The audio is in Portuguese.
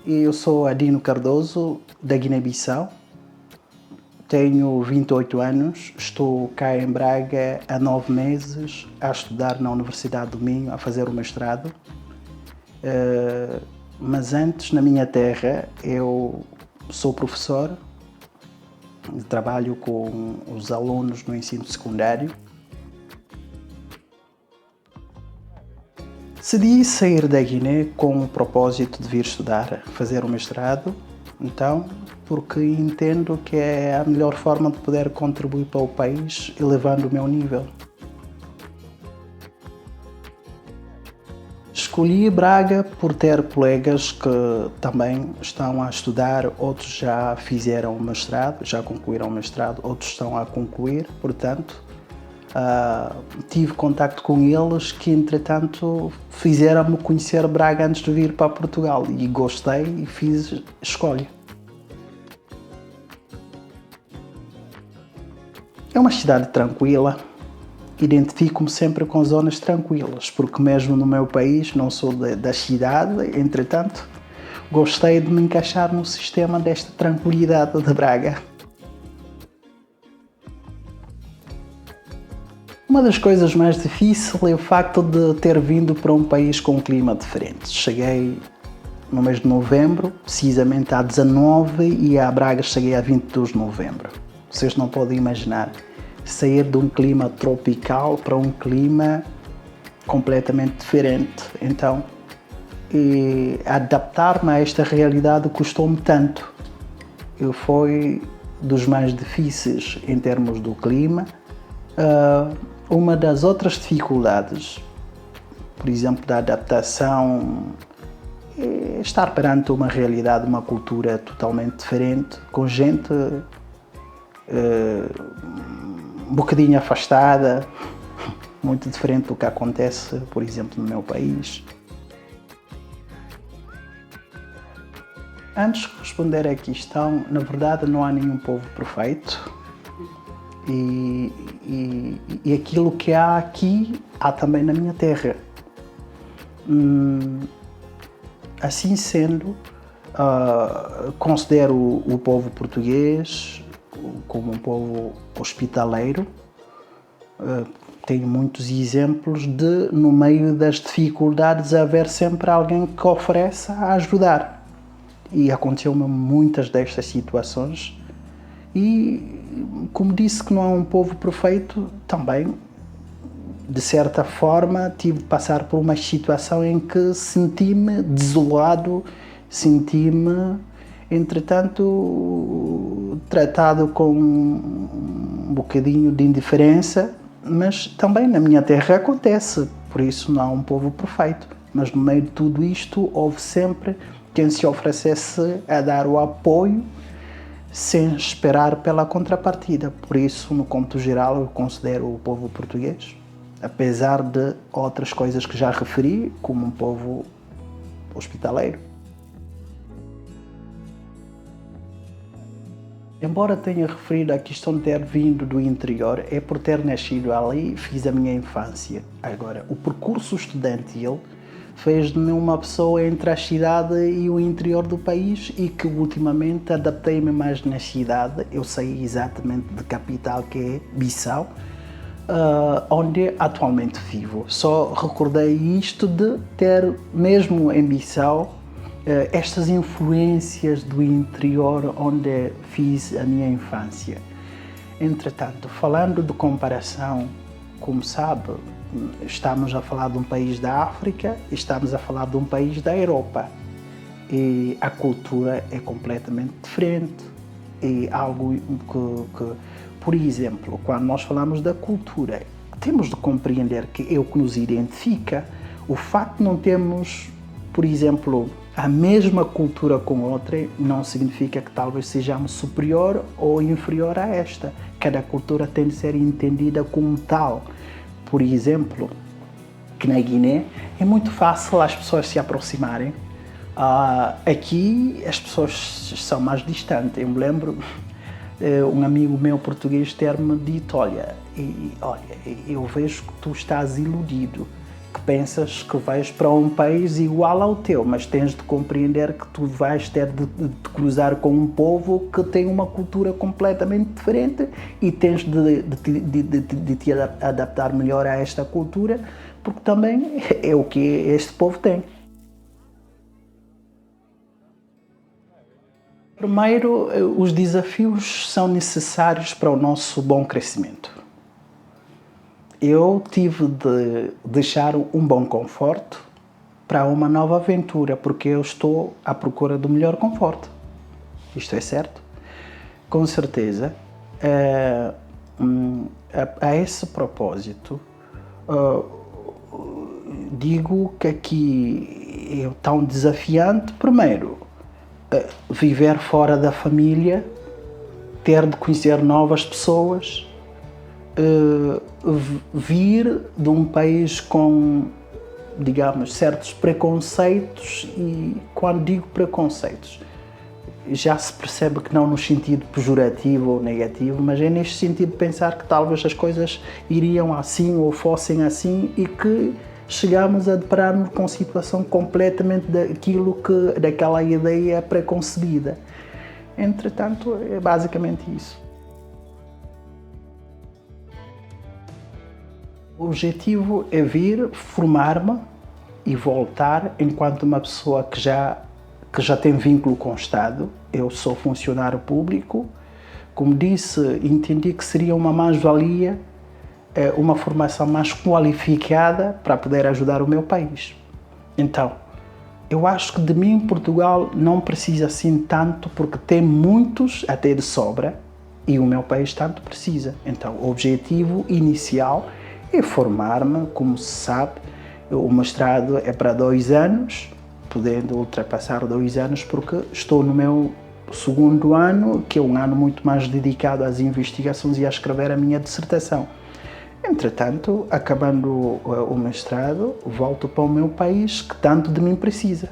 Eu sou Adino Cardoso, da Guiné-Bissau. Tenho 28 anos, estou cá em Braga há 9 meses a estudar na Universidade do Minho, a fazer o mestrado. Mas antes, na minha terra, eu sou professor, trabalho com os alunos no ensino secundário. Decidi sair da Guiné com o propósito de vir estudar, fazer o mestrado, então, porque entendo que é a melhor forma de poder contribuir para o país, elevando o meu nível. Escolhi Braga por ter colegas que também estão a estudar, outros já fizeram o mestrado, já concluíram o mestrado, outros estão a concluir, portanto, tive contacto com eles que, entretanto, fizeram-me conhecer Braga antes de vir para Portugal e gostei e fiz escolha. É uma cidade tranquila, identifico-me sempre com zonas tranquilas, porque mesmo no meu país não sou da cidade, entretanto, gostei de me encaixar no sistema desta tranquilidade de Braga. Uma das coisas mais difíceis é o facto de ter vindo para um país com um clima diferente. Cheguei no mês de novembro, precisamente a 19, e a Braga cheguei a 22 de novembro. Vocês não podem imaginar sair de um clima tropical para um clima completamente diferente. Então, adaptar-me a esta realidade custou-me tanto. Foi dos mais difíceis em termos do clima. Uma das outras dificuldades, por exemplo, da adaptação, é estar perante uma realidade, uma cultura totalmente diferente, com gente um bocadinho afastada, muito diferente do que acontece, por exemplo, no meu país. Antes de responder à questão, na verdade não há nenhum povo perfeito. E aquilo que há aqui, há também na minha terra. Assim sendo, considero o povo português como um povo hospitaleiro. Tenho muitos exemplos de, no meio das dificuldades, haver sempre alguém que ofereça a ajudar. E aconteceu-me muitas destas situações. E, como disse que não há um povo perfeito, também, de certa forma, tive de passar por uma situação em que senti-me desolado, senti-me, entretanto, tratado com um bocadinho de indiferença, mas também na minha terra acontece, por isso não há um povo perfeito. Mas no meio de tudo isto, houve sempre quem se oferecesse a dar o apoio, sem esperar pela contrapartida. Por isso, no cômputo geral, eu considero o povo português, apesar de outras coisas que já referi, como um povo hospitaleiro. Embora tenha referido a questão de ter vindo do interior, é por ter nascido ali, fiz a minha infância. Agora, o percurso estudantil fez de mim uma pessoa entre a cidade e o interior do país e que ultimamente adaptei-me mais na cidade. Eu saí exatamente de capital, que é Bissau, onde atualmente vivo. Só recordei isto de ter, mesmo em Bissau, estas influências do interior onde fiz a minha infância. Entretanto, falando de comparação, como sabe, estamos a falar de um país da África, estamos a falar de um país da Europa. E a cultura é completamente diferente. É algo que, por exemplo, quando nós falamos da cultura, temos de compreender que é o que nos identifica. O facto de não termos, por exemplo, a mesma cultura com outra, não significa que talvez sejamos superior ou inferior a esta. Cada cultura tem de ser entendida como tal. Por exemplo, que na Guiné é muito fácil as pessoas se aproximarem. Aqui as pessoas são mais distantes. Eu me lembro um amigo meu português ter-me dito: olha, eu vejo que tu estás iludido, que pensas que vais para um país igual ao teu, mas tens de compreender que tu vais ter de cruzar com um povo que tem uma cultura completamente diferente e tens de te adaptar melhor a esta cultura, porque também é o que este povo tem. Primeiro, os desafios são necessários para o nosso bom crescimento. Eu tive de deixar um bom conforto para uma nova aventura, porque eu estou à procura do melhor conforto. Isto é certo? Com certeza. A esse propósito, digo que aqui é tão desafiante, primeiro, viver fora da família, ter de conhecer novas pessoas, vir de um país com, digamos, certos preconceitos, e quando digo preconceitos, já se percebe que não no sentido pejorativo ou negativo, mas é neste sentido de pensar que talvez as coisas iriam assim ou fossem assim e que chegamos a deparar-nos com situação completamente daquela ideia preconcebida. Entretanto, é basicamente isso. O objetivo é vir, formar-me e voltar enquanto uma pessoa que já tem vínculo com o Estado. Eu sou funcionário público. Como disse, entendi que seria uma mais-valia, uma formação mais qualificada para poder ajudar o meu país. Então, eu acho que de mim Portugal não precisa assim tanto, porque tem muitos até de sobra e o meu país tanto precisa. Então, o objetivo inicial é formar-me. Como se sabe, o mestrado é para 2 anos, podendo ultrapassar 2 anos, porque estou no meu segundo ano, que é um ano muito mais dedicado às investigações e a escrever a minha dissertação. Entretanto, acabando o mestrado, volto para o meu país, que tanto de mim precisa.